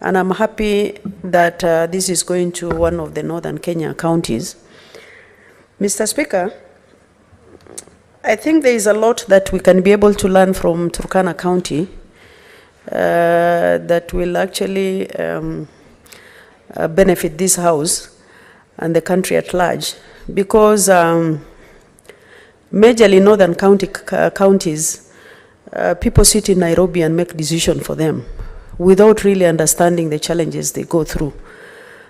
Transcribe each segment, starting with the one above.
and I'm happy that this is going to one of the northern Kenya counties. Mr. Speaker, I think there is a lot that we can be able to learn from Turkana County that will actually benefit this House and the country at large, because majorly northern counties, people sit in Nairobi and make decisions for them without really understanding the challenges they go through.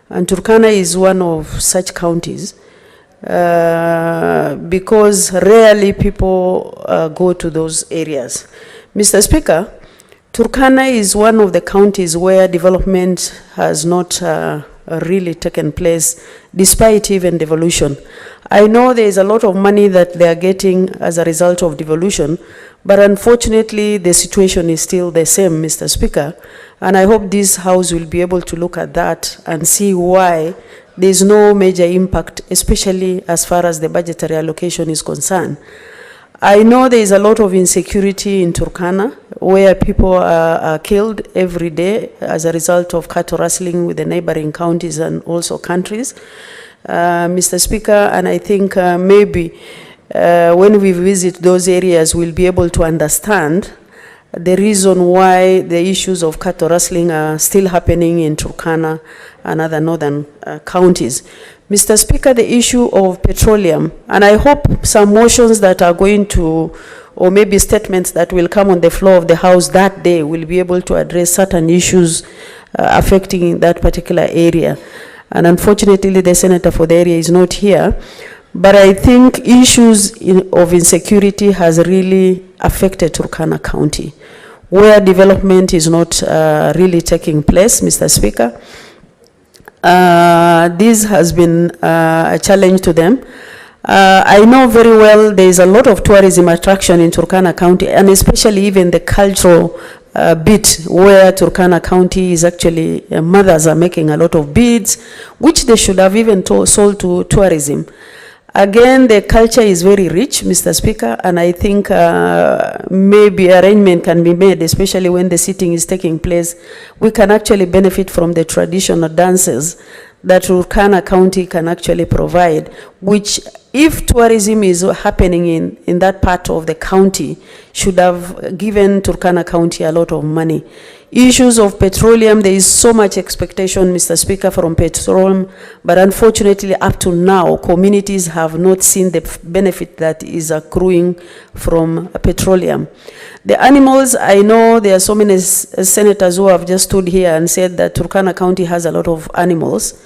And Turkana is one of such counties because rarely people go to those areas. Mr. Speaker, Turkana is one of the counties where development has not really taken place, despite even devolution. I know there is a lot of money that they are getting as a result of devolution, but unfortunately the situation is still the same, Mr. Speaker, and I hope this House will be able to look at that and see why there is no major impact, especially as far as the budgetary allocation is concerned. I know there is a lot of insecurity in Turkana, where people are killed every day as a result of cattle rustling with the neighboring counties and also countries, Mr. Speaker, and I think maybe when we visit those areas, we'll be able to understand the reason why the issues of cattle rustling are still happening in Turkana and other northern counties. Mr. Speaker, the issue of petroleum, and I hope some motions that are going to, or maybe statements that will come on the floor of the House that day, will be able to address certain issues affecting that particular area. And unfortunately, the senator for the area is not here. But I think issues of insecurity has really affected Turkana County, where development is not really taking place, Mr. Speaker. This has been a challenge to them. I know very well there is a lot of tourism attraction in Turkana County, and especially even the cultural bit where Turkana County is actually, mothers are making a lot of beads, which they should have even sold to tourism. Again, the culture is very rich, Mr. Speaker, and I think maybe arrangement can be made, especially when the sitting is taking place. We can actually benefit from the traditional dances that Turkana County can actually provide, which, if tourism is happening in that part of the county, should have given Turkana County a lot of money. Issues of petroleum, there is so much expectation, Mr. Speaker, from petroleum, but unfortunately up to now, communities have not seen the benefit that is accruing from petroleum. The animals, I know there are so many senators who have just stood here and said that Turkana County has a lot of animals.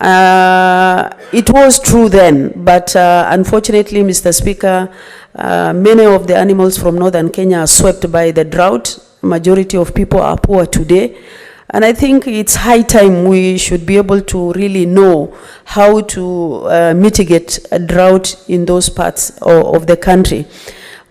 It was true then, but unfortunately, Mr. Speaker, many of the animals from northern Kenya are swept by the drought. Majority of people are poor today, and I think it's high time we should be able to really know how to mitigate a drought in those parts of the country.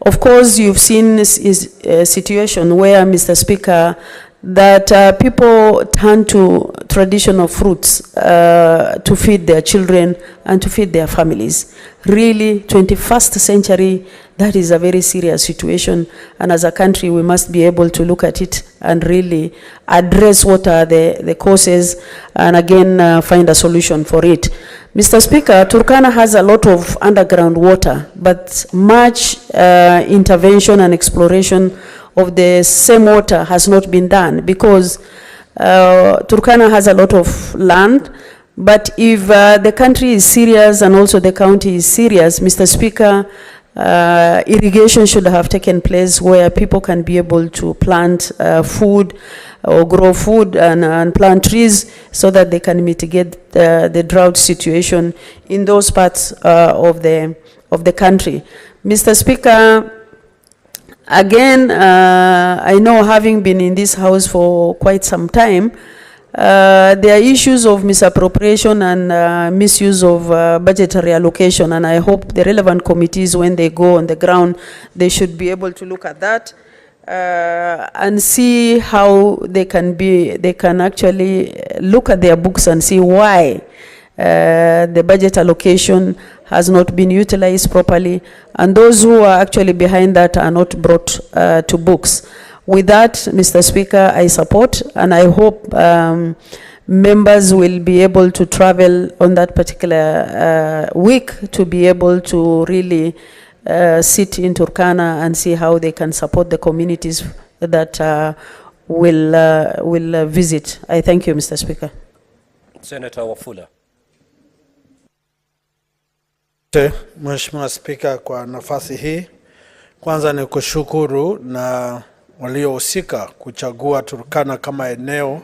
Of course, you've seen this is a situation where, Mr. Speaker, that people turn to traditional fruits to feed their children and to feed their families. Really, 21st century, that is a very serious situation, and as a country we must be able to look at it and really address what are the causes, and again find a solution for it. Mr. Speaker, Turkana has a lot of underground water, but much intervention and exploration of the same water has not been done, because Turkana has a lot of land, but if the country is serious and also the county is serious, Mr. Speaker, irrigation should have taken place where people can be able to plant food or grow food and plant trees so that they can mitigate the drought situation in those parts of the country. Mr. Speaker, again, I know, having been in this House for quite some time, there are issues of misappropriation and misuse of budgetary allocation, and I hope the relevant committees, when they go on the ground, they should be able to look at that and see how they can actually look at their books and see why the budget allocation has not been utilized properly, and those who are actually behind that are not brought to books. With that, Mr. Speaker, I support, and I hope members will be able to travel on that particular week to be able to really sit in Turkana and see how they can support the communities that will visit. I thank you, Mr. Speaker. Senator Wafula. Mheshimiwa Spika, kwa nafasi hii kwanza ni kushukuru na waliohusika kuchagua Turkana kama eneo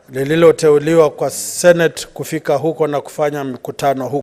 lililoteuliwa kwa Senate kufika huko na kufanya mikutano huko.